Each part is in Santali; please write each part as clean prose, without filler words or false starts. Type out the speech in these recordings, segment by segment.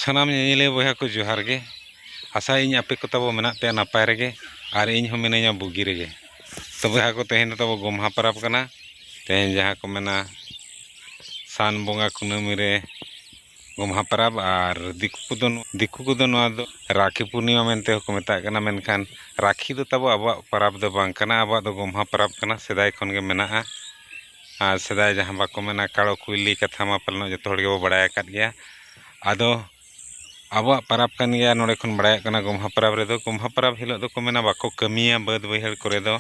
सानाम नेले बया को जोहार गे आशा इन आपे को तब मेना पे नपाय रेगे और इन हो मिनाया बुगी रेगे तो बया को तेहन तब गोमहा परब कना तेहन जहाँ को मेना सान बोंगा कुनामी रे गोमहा परब और दिकु को राखी पूर्णिमा मेनते को मेता कना मेनखान राखी दो तब अब परब दो बांग कना अब दो गोमहा परब कना सेदाय खन गे मेना और सेदाय जहाँ बाको मेना काड़ो कुइली कथा मा पलनो जतो हड़ गे बो बड़ाय आकाद गया आदो अब परब कन गया नोड़े खन बड़ाय कना गोमहा परब रे दो गोमहा परब हिलो दो को मेना बाको कमिया बाद बैहड़ करे दो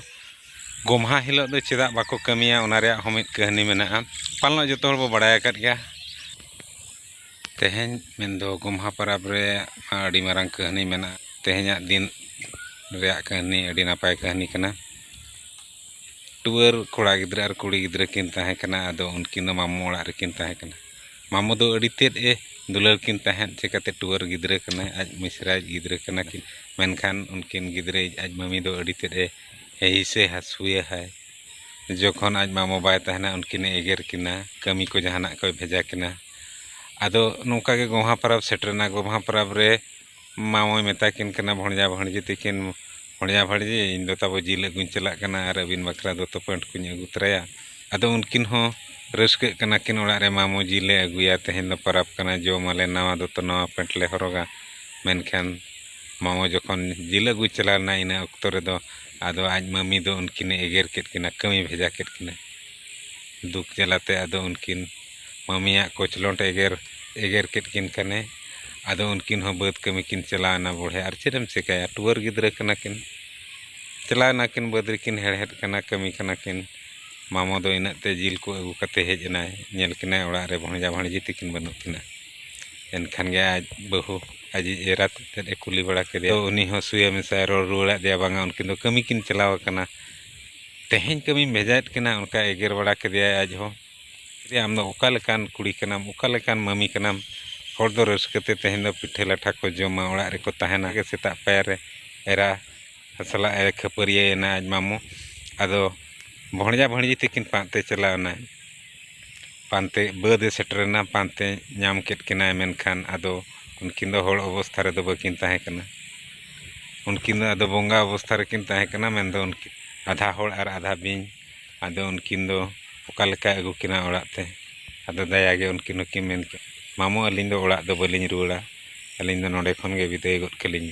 गोमहा हिलो दो चेदा बाको कमिया ओना रे हम कहानी मेना पालनो जतो हड़ बो बड़ाय आकाद गया तेहें मेन दो गोमहा परब रे आड़ी मारंग कहानी मेना तेहें दिन रे कहानी आड़ी नापाय कहानी कना टुअर कोड़ा गिद्रा और कुड़ी गिद्रा किन ताहे कना आदो उनकिन दो मामू ओड़ा रे किन ताहे कना मामू दो अड़ी तेद ए दुलार किन ताहें चिकाते टुअर गिद्रा कना आज मिसराज गिद्रा कना किन मेनखान उनकिन गिद्रे आज मम्मी दो अड़ी तेद ए यही से हसुए है जोखन आज मामू बाय ताहेना उनकिन एगेर किना कमी को जहाना को भेजा किना आदो नौका के गोमहा परब सेटरना गोमहा परब रे मामू मेता किन कना भणजा भणजी तिकिन भणजा भणजी इन दो तब जिल अगुन चला कना और अबिन बकरा दो तो पेंट कुछ अगू तरया आदो उनकिन हो रस्क कना किन ओड़ा रे मामू जिले अगुया तेहें दो परब कना जो माले नवा दो तो नवा पेंट ले हरोगा मेनखान मामू जोखन जिल अगू चला ना इन अक्तो रे दो आदो आज मम्मी दो उनकिन एगेर केट किना कमी भेजा केट किना दुख जलाते आदो उनकिन मम्मिया कोचलोट एगेर केट किन कने आदो उनकिन हो बद कमी किन चलाना बोढ़े और चेदम चिकाया टुअर गिद्रा कना किन चलाना किन बद किन हेड़हेड कना कमी कना किन मामो दो इनते जिल को अगू कते हेजना नेल किना ओड़ा रे भणजा भणजी तिकिन बनु किना एनखान गे आज बहु आज एरा ते कुली बड़ा के तो उनी हो सुया मिसा रोड रुड़ा दिया बांगा उनकिन दो कमी किन चलाव कना तेहें कमी भेजायत किना उनका एगेर बड़ा के दिया आज हो आम दो ओका लेकान कुड़ी कनाम ओका लेकान मम्मी कनाम हर दो रस्कते तेहें दो पिठे लाठा को जमा ओड़ा रे को ताहेना के सेता पायर रे एरा हसला ए खपरिये ना आज मामू आदो भणजा भणजी तिकिन पांते चलावना पांते बद सेटरना पांते नाम केट किना मेनखान आदो उनकिन दो हड़ अवस्था रे दो बकिन ताहे कना उनकिन दो आदो बोंगा अवस्था रे किन ताहे कना मेन दो उनकिन आधा हड़ और आधा बिन आदो उनकिन दो ओका लेका अगू किना ओड़ाते आदो दया गे उनकिन की मेन के मामू अलिंग दो ओड़ा दो बलिंग रुड़ा अलिंग दो नोडे खन गे विदाय गद कलिंग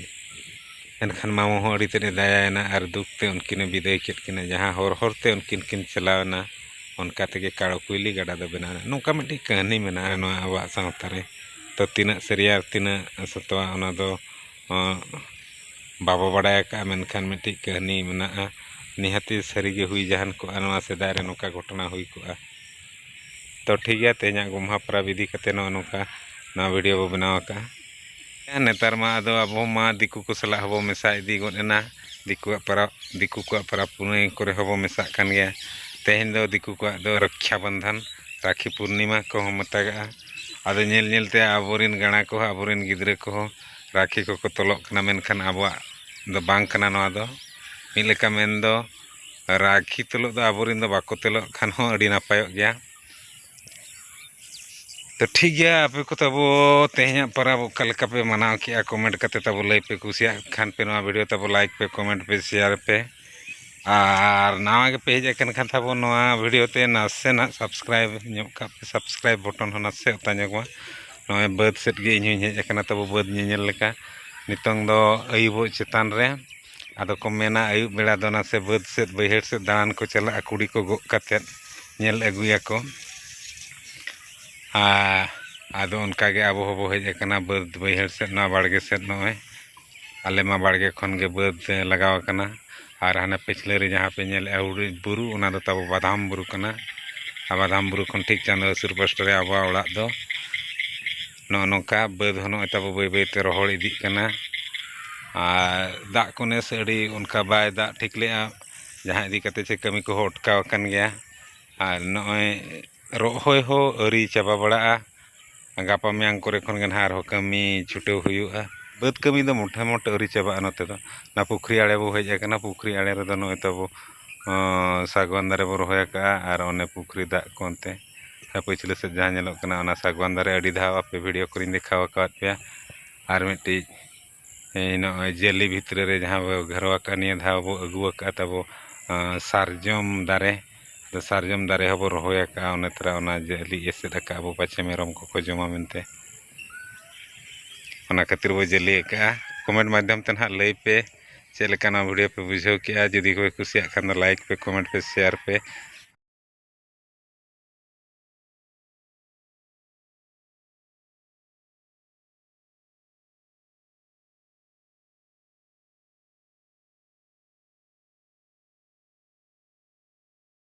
एनखान मामू हो अड़ी तेने दयाना और दुखते उनकिन विदाय केट किना जहाँ हरते उनकिन किन चलावना उनका तेगे काड़ो कुइली गाड़ा दो बनाना नौका मिट्टी कहानी मेना अब सावता रे तो तीना सरिया तीना सतवा ओना दो बाबा बड़ाय का मेनखान मिट्टी कहानी मेना निहाती सारी हुई जहान को नवा सेदाय रे नौका घटना हुई को तो ठीक है तेना गोमहा परब इदी कते नौका नवा वीडियो बो बनाव का नेतार मा आदो अब मा दिकु को सला हबो मेसा इदी गोना दिकु को परब पुनई करे हबो मेसा कान गया तेहें दो दिकु को दो रक्षा बंधन राखी पूर्णिमा को मतागा आदो नेल नेलते आबोरिन गाणा को आबोरिन गिद्रे को राखी को तोलोक कना मेनखान आबो दो बांग कना नवा दो मिद लेका मेन दो राखी तोलोक दो आबोरिन दो बाको तोलोक खान हो अड़ी नापायोग गया तो ठीक है आपे को तब तेहें परब ओका पे मनाव किया कमेंट करते तब लई पे कुसिया खान पे नवा वीडियो तब लाइक पे कमेंट पे शेयर पे और नवा के पेज एकन खान तब नवा वीडियो ते नासे ना सब्सक्राइब का सब्सक्राइब बटन हो नासे ताजगवा नवा बद सेट गे इन हेज एकना तब बद नेल लेका नितंग दो अयुब चेतान रे आदो को मेना अयुब बेड़ा दो ना से बद सेट बैहड़ से दान को चला कुड़ी को गो कते नेल अगुया को आदो उनका के अब हबो हेज कना बद बैहड़ से ना बाड़गे से नय आले मा बाड़गे खन गे बद लगाव कना और हाना पिछले रे जहाँ पे नेल औड़ी बुरु ओना दो तब बादाम बुरु कना बादाम बुरु खन ठीक चांद असुर पस्ट रे अब ओड़ा दो नौका बद हो तब बै बै ते रोहड़ इदी कना और दाग को नेस अड़ी उनका बाय दाग ठीक लेआ जहाँ इदी कते से कमी को अटकाव कन गया और नय रोहय हो अरी चाबा बड़ा गापा म्यांग करे खन गन हार हो कमी छुटेव हुयुआ बद कमी दो मोटा मोटा अरी चाबा नते दो ना पुखरी आड़े बो हेज कना पुखरी आड़े रे दो नय तब सागवान दारे बो रोहय का और ओने पुखरी दाग कोनते पिछले से जहाँ नेलोग कना ओना सागवान दारे अड़ी धाव आपे वीडियो करिन देखाव काद पे और मिट्टी नॉय जेली भितर रे जहाँ बो घरवा का निया धाव बो अगुआ का तबो सारजम दारे हबो रहोया का ओने तरा ओना जेली एसेद का अबो पाछे मेरम को जमा मेनते ओना खातिर बो जेली का कमेंट माध्यम ते ना लई पे चेक लेका वीडियो पे बुझाव के जुदी कोई कुसिया खान लाइक पे कमेंट पे शेयर पे